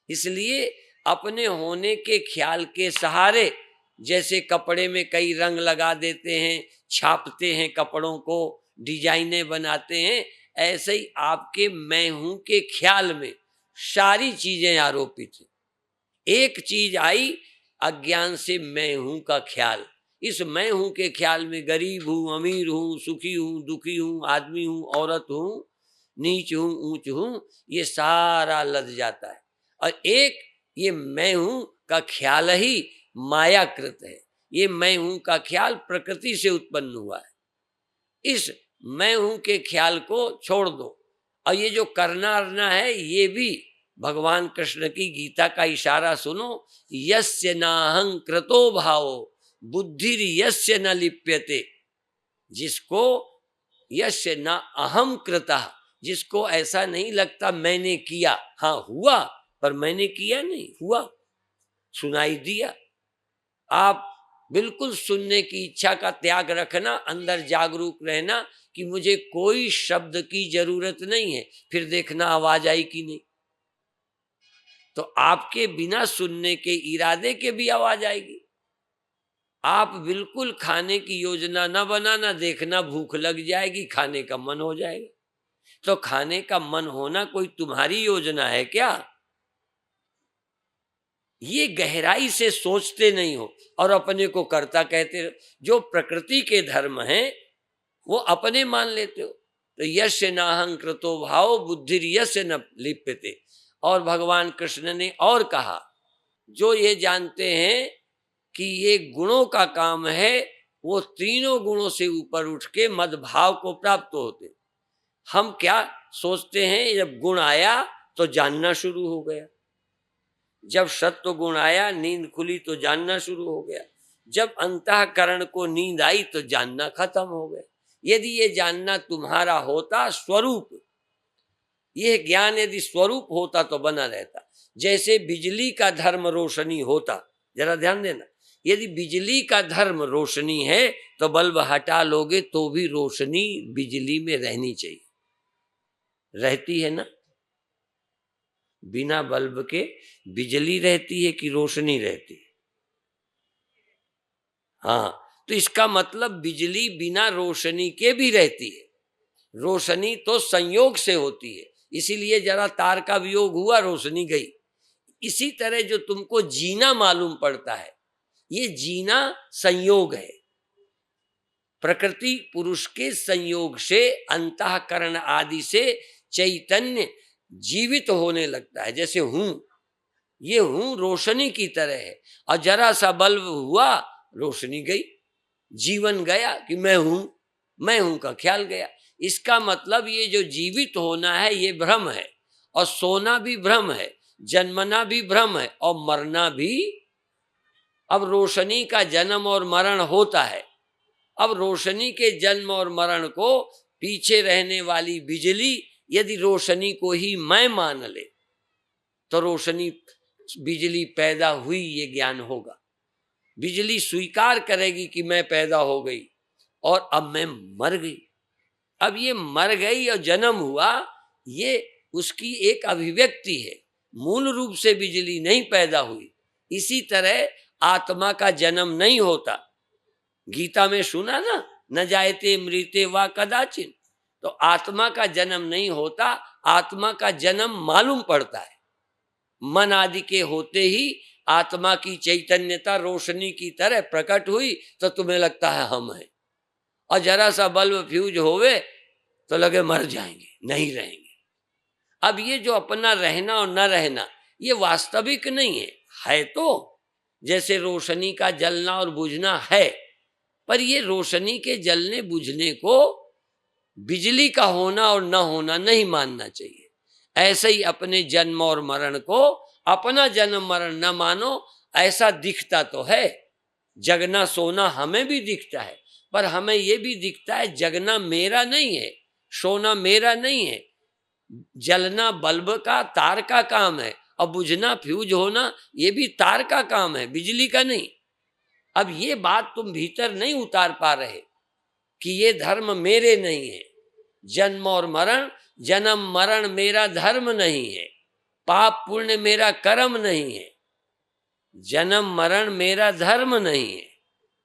इसलिए अपने होने के ख्याल के सहारे, जैसे कपड़े में कई रंग लगा देते हैं, छापते हैं कपड़ों को, डिजाइनें बनाते हैं, ऐसे ही आपके मैं हूं के ख्याल में सारी चीजें आरोपित हैं। एक चीज आई अज्ञान से, मैं हूं का ख्याल, इस मैं हूं के ख्याल में गरीब हूं, अमीर हूं, सुखी हूं, दुखी हूं, आदमी हूं, औरत हूं, नीच हूं, ऊंच हूं, ये सारा लद जाता है। और एक ये मैं हूं का ख्याल ही मायाकृत है। ये मैं हूं का ख्याल प्रकृति से उत्पन्न हुआ है। इस मैं हूं के ख्याल को छोड़ दो, और ये जो करना अरना है ये भी भगवान कृष्ण की गीता का इशारा सुनो, यस्य नाहं कृतो भावो बुद्धिर यस्य न लिप्यते, जिसको यस्य न अहम कृता, जिसको ऐसा नहीं लगता मैंने किया, हाँ हुआ पर मैंने किया नहीं, हुआ सुनाई दिया। आप बिल्कुल सुनने की इच्छा का त्याग रखना, अंदर जागरूक रहना कि मुझे कोई शब्द की जरूरत नहीं है, फिर देखना आवाज आई कि नहीं। तो आपके बिना सुनने के इरादे के भी आवाज आएगी। आप बिल्कुल खाने की योजना न बनाना, देखना भूख लग जाएगी, खाने का मन हो जाएगा। तो खाने का मन होना कोई तुम्हारी योजना है क्या? ये गहराई से सोचते नहीं हो और अपने को कर्ता कहते हो। जो प्रकृति के धर्म हैं वो अपने मान लेते हो। तो यस्य नाहं कृतो भाव बुद्धिर यस्य न लिप्यते। और भगवान कृष्ण ने और कहा, जो ये जानते हैं कि ये गुणों का काम है, वो तीनों गुणों से ऊपर उठ के मदभाव को प्राप्त होते। हम क्या सोचते हैं, जब गुण आया तो जानना शुरू हो गया, जब सत्व गुण आया नींद खुली तो जानना शुरू हो गया, जब अंतःकरण को नींद आई तो जानना खत्म हो गया। यदि ये जानना तुम्हारा होता स्वरूप, यह ज्ञान यदि स्वरूप होता तो बना रहता। जैसे बिजली का धर्म रोशनी होता, जरा ध्यान देना, यदि बिजली का धर्म रोशनी है तो बल्ब हटा लोगे तो भी रोशनी बिजली में रहनी चाहिए, रहती है ना। बिना बल्ब के बिजली रहती है कि रोशनी रहती है? हाँ, तो इसका मतलब बिजली बिना रोशनी के भी रहती है। रोशनी तो संयोग से होती है, इसीलिए जरा तार का वियोग हुआ, रोशनी गई। इसी तरह जो तुमको जीना मालूम पड़ता है, ये जीना संयोग है। प्रकृति पुरुष के संयोग से अंतःकरण आदि से चैतन्य जीवित होने लगता है। जैसे हूं, ये हूं रोशनी की तरह है, और जरा सा बल्ब हुआ, रोशनी गई, जीवन गया कि मैं हूं का ख्याल गया। इसका मतलब ये जो जीवित होना है ये भ्रम है, और सोना भी भ्रम है, जन्मना भी भ्रम है, और मरना भी। अब रोशनी का जन्म और मरण होता है। अब रोशनी के जन्म और मरण को पीछे रहने वाली बिजली यदि रोशनी को ही मैं मान ले तो रोशनी बिजली पैदा हुई ये ज्ञान होगा। बिजली स्वीकार करेगी कि मैं पैदा हो गई और अब मैं मर गई। अब ये मर गई और जन्म हुआ, ये उसकी एक अभिव्यक्ति है, मूल रूप से बिजली नहीं पैदा हुई। इसी तरह आत्मा का जन्म नहीं होता। गीता में सुना ना, न जायते मृते वा कदाचिन। तो आत्मा का जन्म नहीं होता, आत्मा का जन्म मालूम पड़ता है। मन आदि के होते ही आत्मा की चैतन्यता रोशनी की तरह प्रकट हुई तो तुम्हें लगता है हम हैं, और जरा सा बल्ब फ्यूज होवे तो लगे मर जाएंगे, नहीं रहेंगे। अब ये जो अपना रहना और न रहना ये वास्तविक नहीं है तो जैसे रोशनी का जलना और बुझना है, पर ये रोशनी के जलने बुझने को बिजली का होना और न होना नहीं मानना चाहिए। ऐसे ही अपने जन्म और मरण को अपना जन्म मरण न मानो। ऐसा दिखता तो है, जगना सोना हमें भी दिखता है, पर हमें ये भी दिखता है जगना मेरा नहीं है, सोना मेरा नहीं है। जलना बल्ब का, तार का काम है, और बुझना फ्यूज होना ये भी तार का काम है, बिजली का नहीं। अब ये बात तुम भीतर नहीं उतार पा रहे कि ये धर्म मेरे नहीं है। जन्म और मरण, जन्म मरण मेरा धर्म नहीं है, पाप पुण्य मेरा कर्म नहीं है। जन्म मरण मेरा धर्म नहीं है,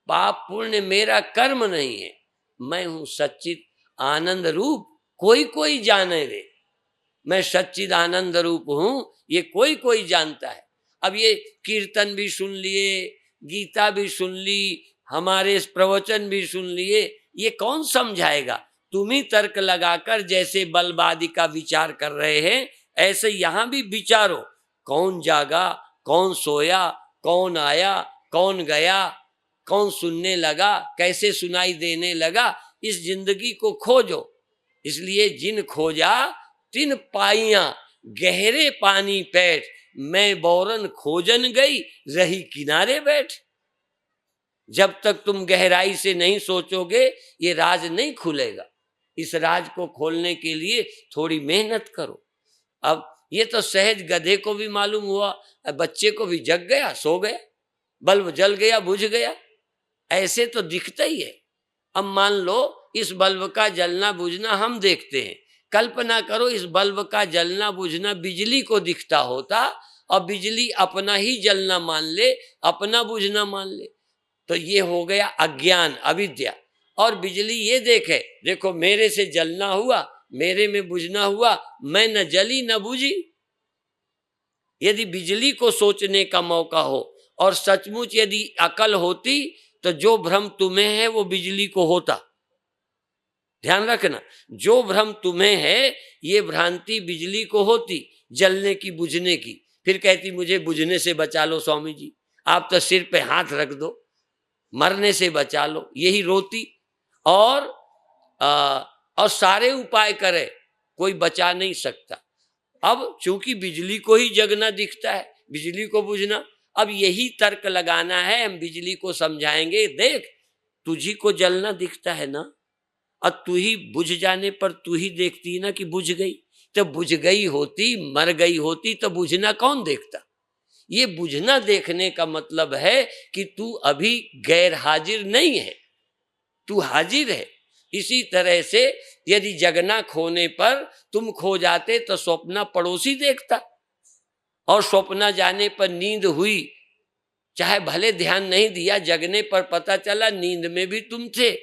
पाप पुण्य मेरा कर्म नहीं है। मैं हूं सच्चित आनंद रूप, कोई कोई जाने रे। मैं सच्चिद आनंद रूप हूं, ये कोई कोई जानता है। अब ये कीर्तन भी सुन लिए, गीता भी सुन ली, हमारे प्रवचन भी सुन लिए, ये कौन समझाएगा? तुम ही तर्क लगाकर जैसे बल्ब आदि का विचार कर रहे हैं ऐसे यहां भी विचारो। कौन जागा, कौन सोया, कौन आया, कौन गया, कौन सुनने लगा, कैसे सुनाई देने लगा, इस जिंदगी को खोजो। इसलिए जिन खोजा तिन पाइयां गहरे पानी पैठ, मैं बौरन खोजन गई रही किनारे बैठ। जब तक तुम गहराई से नहीं सोचोगे ये राज नहीं खुलेगा। इस राज को खोलने के लिए थोड़ी मेहनत करो। अब ये तो सहज गधे को भी मालूम हुआ, बच्चे को भी जग गया, सो गया, बल्ब जल गया, बुझ गया, ऐसे तो दिखता ही है। अब मान लो इस बल्ब का जलना बुझना हम देखते हैं, कल्पना करो इस बल्ब का जलना बुझना बिजली को दिखता होता और बिजली अपना ही जलना मान ले, अपना बुझना मान ले, तो ये हो गया अज्ञान, अविद्या। और बिजली ये देखे, देखो मेरे से जलना हुआ, मेरे में बुझना हुआ, मैं न जली न बुझी। यदि बिजली को सोचने का मौका हो और सचमुच यदि अकल होती तो जो भ्रम तुम्हें है वो बिजली को होता। ध्यान रखना, जो भ्रम तुम्हें है ये भ्रांति बिजली को होती, जलने की बुझने की। फिर कहती मुझे बुझने से बचा लो स्वामी जी, आप तो सिर पे हाथ रख दो, मरने से बचा लो, यही रोती। और सारे उपाय करे, कोई बचा नहीं सकता। अब चूंकि बिजली को ही जगना दिखता है, बिजली को बुझना, अब यही तर्क लगाना है, हम बिजली को समझाएंगे, देख तुझी को जलना दिखता है ना, और तू ही बुझ जाने पर तू ही देखती है ना कि बुझ गई। तो बुझ गई होती, मर गई होती तो बुझना कौन देखता? ये बुझना देखने का मतलब है कि तू अभी गैर हाजिर नहीं है, तू हाजिर है। इसी तरह से यदि जगना खोने पर तुम खो जाते तो स्वप्ना पड़ोसी देखता, और स्वप्न जाने पर नींद हुई, चाहे भले ध्यान नहीं दिया, जगने पर पता चला नींद में भी तुम थे,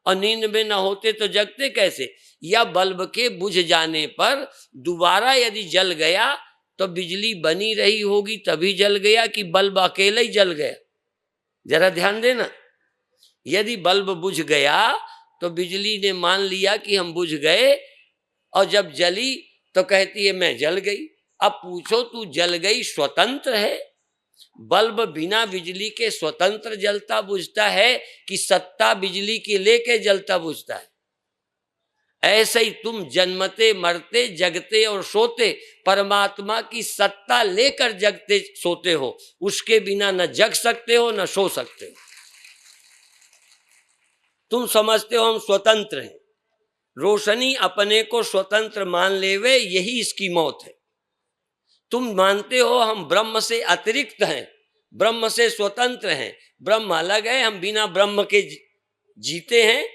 और नींद में ना होते तो जगते कैसे? या बल्ब के बुझ जाने पर दोबारा यदि जल गया तो बिजली बनी रही होगी तभी जल गया, कि बल्ब अकेले ही जल गया? जरा ध्यान देना। यदि बल्ब बुझ गया तो बिजली ने मान लिया कि हम बुझ गए, और जब जली तो कहती है मैं जल गई। अब पूछो, तू जल गई स्वतंत्र है? बल्ब बिना बिजली के स्वतंत्र जलता बुझता है कि सत्ता बिजली की लेके जलता बुझता है? ऐसे ही तुम जन्मते मरते जगते और सोते परमात्मा की सत्ता लेकर जगते सोते हो, उसके बिना न जग सकते हो न सो सकते हो। तुम समझते हो हम स्वतंत्र हैं, रोशनी अपने को स्वतंत्र मान लेवे, यही इसकी मौत है। तुम मानते हो हम ब्रह्म से अतिरिक्त हैं, ब्रह्म से स्वतंत्र हैं, ब्रह्म अलग है, हम बिना ब्रह्म के जीते हैं,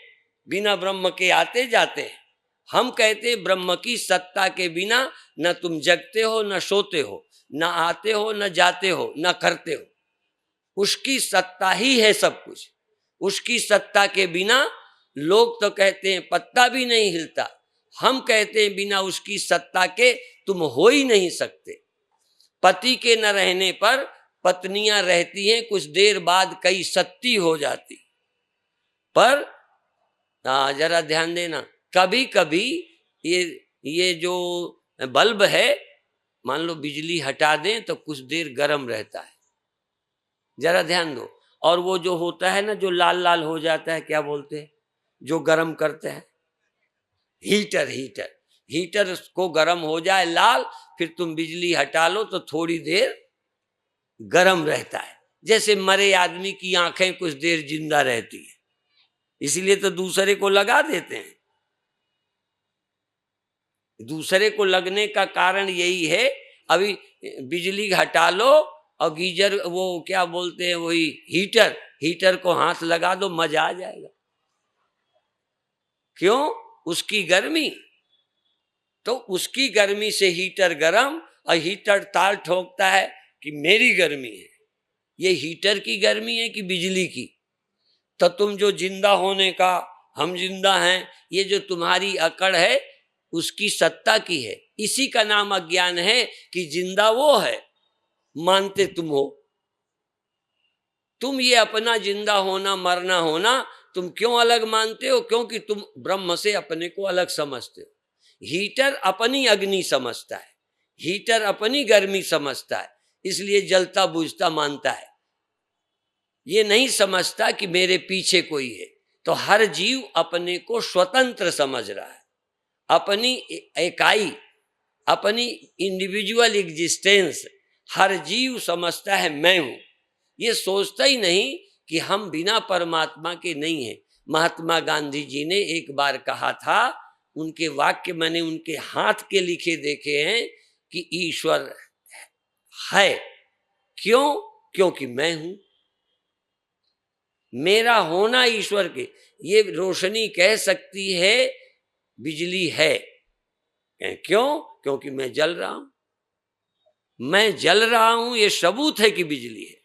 बिना ब्रह्म के आते जाते हैं। हम कहते हैं ब्रह्म की सत्ता के बिना न तुम जगते हो न सोते हो, न आते हो न जाते हो न करते हो। उसकी सत्ता ही है सब कुछ। उसकी सत्ता के बिना लोग तो कहते हैं पत्ता भी नहीं हिलता, हम कहते हैं बिना उसकी सत्ता के तुम हो ही नहीं सकते। पति के न रहने पर पत्नियां रहती हैं, कुछ देर बाद कई सत्ती हो जाती। पर जरा ध्यान देना, कभी कभी ये जो बल्ब है, मान लो बिजली हटा दें तो कुछ देर गर्म रहता है, जरा ध्यान दो। और वो जो होता है ना, जो लाल लाल हो जाता है, क्या बोलते हैं जो गर्म करते हैं? हीटर। हीटर हीटर को गर्म हो जाए लाल, फिर तुम बिजली हटा लो तो थोड़ी देर गर्म रहता है। जैसे मरे आदमी की आंखें कुछ देर जिंदा रहती है, इसीलिए तो दूसरे को लगा देते हैं। दूसरे को लगने का कारण यही है, अभी बिजली हटा लो और गीजर, वो क्या बोलते हैं, वही हीटर को हाथ लगा दो, मजा आ जाएगा। क्यों? उसकी गर्मी। तो उसकी गर्मी से हीटर गर्म, और हीटर ताल ठोकता है कि मेरी गर्मी है। ये हीटर की गर्मी है कि बिजली की? तो तुम जो जिंदा होने का, हम जिंदा हैं, ये जो तुम्हारी अकड़ है उसकी सत्ता की है। इसी का नाम अज्ञान है कि जिंदा वो है, मानते तुम हो। तुम ये अपना जिंदा होना मरना होना तुम क्यों अलग मानते हो? क्योंकि तुम ब्रह्म से अपने को अलग समझते हो। हीटर अपनी अग्नि समझता है, हीटर अपनी गर्मी समझता है, इसलिए जलता बुझता मानता है। ये नहीं समझता कि मेरे पीछे कोई है। तो हर जीव अपने को स्वतंत्र समझ रहा है, अपनी इकाई, अपनी इंडिविजुअल एग्जिस्टेंस हर जीव समझता है मैं हूं। ये सोचता ही नहीं कि हम बिना परमात्मा के नहीं हैं। महात्मा गांधी जी ने एक बार कहा था, उनके वाक्य मैंने उनके हाथ के लिखे देखे हैं, कि ईश्वर है। क्यों? क्योंकि मैं हूं। मेरा होना ईश्वर के, ये रोशनी कह सकती है बिजली है। क्यों? क्योंकि मैं जल रहा हूं। मैं जल रहा हूं, ये सबूत है कि बिजली है।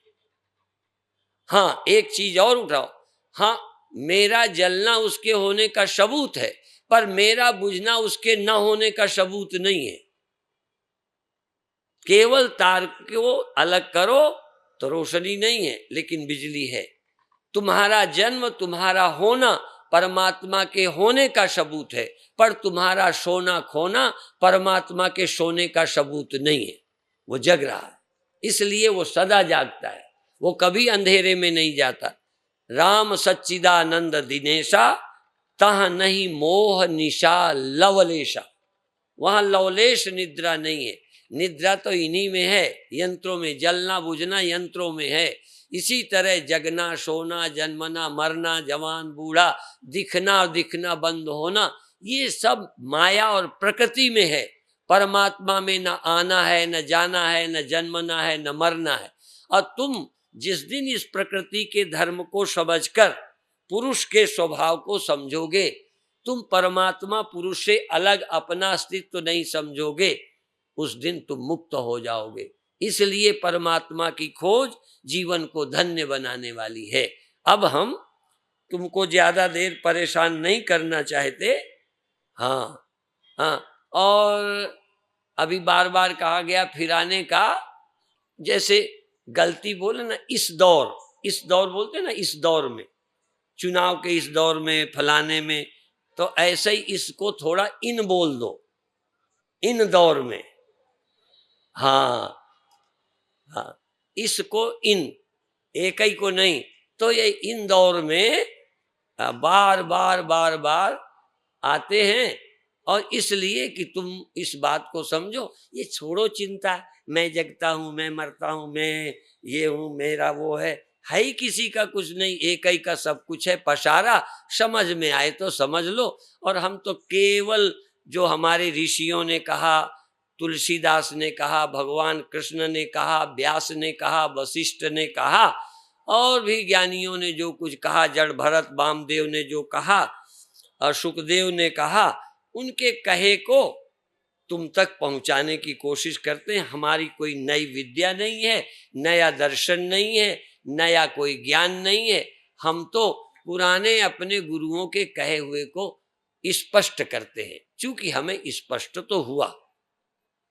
हाँ, एक चीज और उठाओ, हाँ, मेरा जलना उसके होने का सबूत है, पर मेरा बुझना उसके न होने का सबूत नहीं है। केवल तार को अलग करो तो रोशनी नहीं है, लेकिन बिजली है। तुम्हारा जन्म, तुम्हारा होना परमात्मा के होने का सबूत है, पर तुम्हारा सोना खोना परमात्मा के सोने का सबूत नहीं है। वो जग रहा है, इसलिए वो सदा जागता है, वो कभी अंधेरे में नहीं जाता। राम सच्चिदानंद दिनेशा, तह नहीं मोह निशा लवलेशा। वहां लवलेश निद्रा नहीं है, निद्रा तो इन्हीं में है, यंत्रों में। जलना बुझना यंत्रों में है। इसी तरह जगना सोना जन्मना मरना जवान बूढ़ा दिखना और दिखना बंद होना, ये सब माया और प्रकृति में है। परमात्मा में न आना है, न जाना है, न जन्मना है, न मरना है। और तुम जिस दिन इस प्रकृति के धर्म को समझकर पुरुष के स्वभाव को समझोगे, तुम परमात्मा पुरुष से अलग अपना अस्तित्व नहीं समझोगे, उस दिन तुम मुक्त हो जाओगे। इसलिए परमात्मा की खोज जीवन को धन्य बनाने वाली है। अब हम तुमको ज्यादा देर परेशान नहीं करना चाहते। हाँ हाँ, और अभी बार बार कहा गया फिराने का, जैसे गलती बोले ना, इस दौर बोलते ना, इस दौर में, चुनाव के इस दौर में, फलाने में, तो ऐसे ही इसको थोड़ा इन बोल दो, इन दौर में। हाँ हाँ, इसको इन, एक ही को नहीं, तो ये इन दौर में बार बार बार बार आते हैं। और इसलिए कि तुम इस बात को समझो, ये छोड़ो चिंता, मैं जगता हूं, मैं मरता हूं, मैं ये हूं, मेरा वो है ही किसी का कुछ नहीं, एक ही का सब कुछ है। पशारा समझ में आए तो समझ लो। और हम तो केवल जो हमारे ऋषियों ने कहा, तुलसीदास ने कहा, भगवान कृष्ण ने कहा, व्यास ने कहा, वशिष्ठ ने कहा, और भी ज्ञानियों ने जो कुछ कहा, जड़ भरत वामदेव ने जो कहा और सुखदेव ने कहा, उनके कहे को तुम तक पहुंचाने की कोशिश करते हैं। हमारी कोई नई विद्या नहीं है, नया दर्शन नहीं है, नया कोई ज्ञान नहीं है। हम तो पुराने अपने गुरुओं के कहे हुए को स्पष्ट करते हैं, चूंकि हमें स्पष्ट तो हुआ।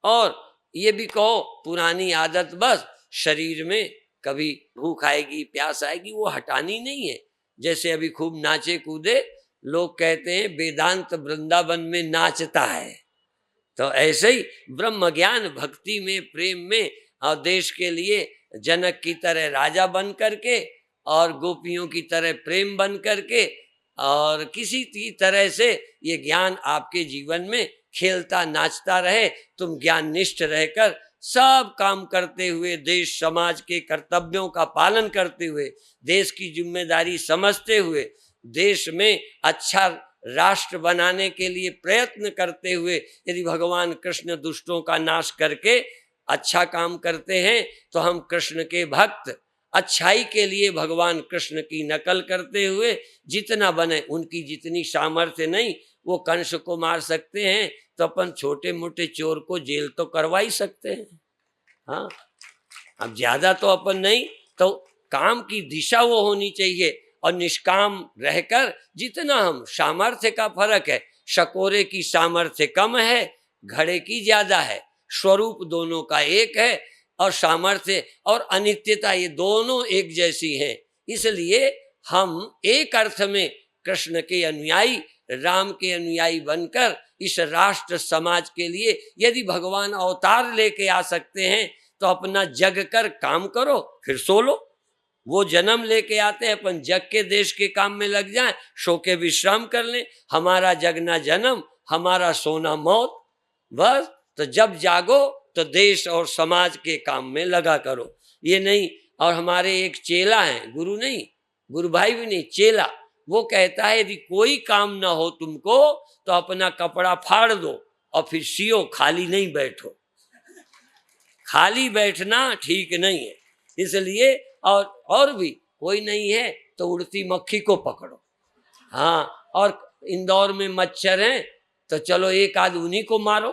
और ये भी कहो पुरानी आदत बस शरीर में कभी भूख आएगी, प्यास आएगी, वो हटानी नहीं है। जैसे अभी खूब नाचे कूदे, लोग कहते हैं वेदांत वृंदावन में नाचता है, तो ऐसे ही ब्रह्म ज्ञान भक्ति में, प्रेम में, और देश के लिए जनक की तरह राजा बन करके, और गोपियों की तरह प्रेम बन करके, और किसी तरह से ये ज्ञान आपके जीवन में खेलता नाचता रहे। तुम ज्ञान निष्ठ रहकर सब काम करते हुए, देश समाज के कर्तव्यों का पालन करते हुए, देश की जिम्मेदारी समझते हुए, देश में अच्छा राष्ट्र बनाने के लिए प्रयत्न करते हुए, यदि भगवान कृष्ण दुष्टों का नाश करके अच्छा काम करते हैं, तो हम कृष्ण के भक्त अच्छाई के लिए भगवान कृष्ण की नकल करते हुए जितना बने, उनकी जितनी सामर्थ्य नहीं, वो कंस को मार सकते हैं, तो अपन छोटे मोटे चोर को जेल तो करवा ही सकते हैं। हाँ, अब ज्यादा तो अपन नहीं, तो काम की दिशा वो होनी चाहिए। और निष्काम रहकर जितना हम, सामर्थ्य का फर्क है, शकोरे की सामर्थ्य कम है, घड़े की ज्यादा है, स्वरूप दोनों का एक है, और सामर्थ्य और अनित्यता ये दोनों एक जैसी हैं। इसलिए हम एक अर्थ में कृष्ण के अनुयायी, राम के अनुयायी बनकर इस राष्ट्र समाज के लिए यदि भगवान अवतार लेके आ सकते हैं, तो अपना जग कर काम करो, फिर सो लो। वो जन्म लेके आते हैं, अपन जग के देश के काम में लग जाएं, सो के विश्राम कर लें। हमारा जगना जन्म, हमारा सोना मौत, बस। तो जब जागो तो देश और समाज के काम में लगा करो, ये नहीं। और हमारे एक चेला है, गुरु नहीं, गुरु भाई भी नहीं, चेला, वो कहता है यदि कोई काम ना हो तुमको, तो अपना कपड़ा फाड़ दो और फिर सियो, खाली नहीं बैठो। खाली बैठना ठीक नहीं है। इसलिए और भी कोई नहीं है तो उड़ती मक्खी को पकड़ो। हाँ, और इंदौर में मच्छर हैं तो चलो एक आध उन्हीं को मारो।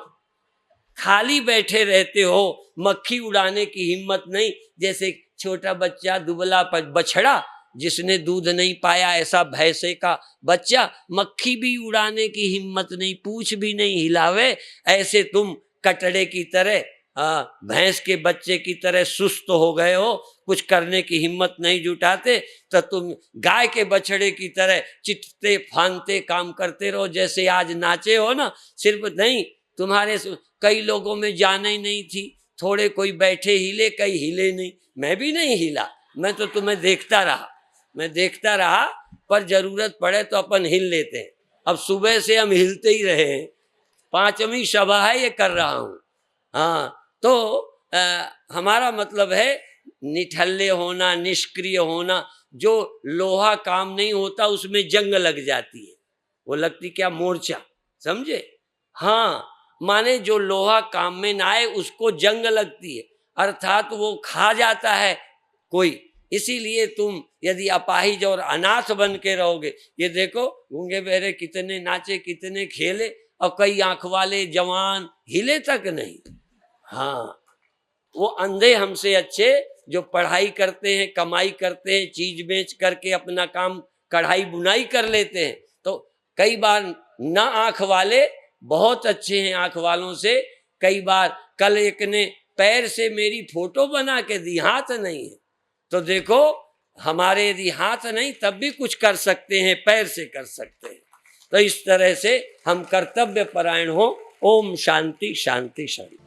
खाली बैठे रहते हो, मक्खी उड़ाने की हिम्मत नहीं। जैसे छोटा बच्चा, दुबला बछड़ा जिसने दूध नहीं पाया, ऐसा भैंसे का बच्चा, मक्खी भी उड़ाने की हिम्मत नहीं, पूछ भी नहीं हिलावे। ऐसे तुम कटड़े की तरह, भैंस के बच्चे की तरह सुस्त हो गए हो, कुछ करने की हिम्मत नहीं जुटाते, तो तुम गाय के बछड़े की तरह चिट्टे फांदते काम करते रहो। जैसे आज नाचे हो ना, सिर्फ नहीं, तुम्हारे कई लोगों में जान ही नहीं थी, थोड़े कोई बैठे हिले, कई हिले नहीं। मैं भी नहीं हिला, मैं तो तुम्हें देखता रहा, पर जरूरत पड़े तो अपन हिल लेते हैं। अब सुबह से हम हिलते ही रहे हैं, 5वीं सभा है ये कर रहा हूँ। हाँ, तो हमारा मतलब है निठल्ले होना, निष्क्रिय होना। जो लोहा काम नहीं होता उसमें जंग लग जाती है, वो लगती क्या, मोर्चा, समझे। हाँ, माने जो लोहा काम में ना आए उसको जंग लगती है, अर्थात वो खा जाता है कोई। इसीलिए तुम यदि अपाहिज और अनाथ बन के रहोगे, ये देखो गूंगे बहरे कितने नाचे, कितने खेले, और कई आंख वाले जवान हिले तक नहीं। हाँ, वो अंधे हमसे अच्छे जो पढ़ाई करते हैं, कमाई करते हैं, चीज बेच करके अपना काम कढ़ाई बुनाई कर लेते हैं। तो कई बार ना आंख वाले बहुत अच्छे हैं, आंख वालों से कई बार कल एक ने पैर से मेरी फोटो बना के दी, हाथ नहीं है। तो देखो हमारे यदि हाथ नहीं तब भी कुछ कर सकते हैं, पैर से कर सकते हैं। तो इस तरह से हम कर्तव्य परायण हो। ओम शांति शांति शांति।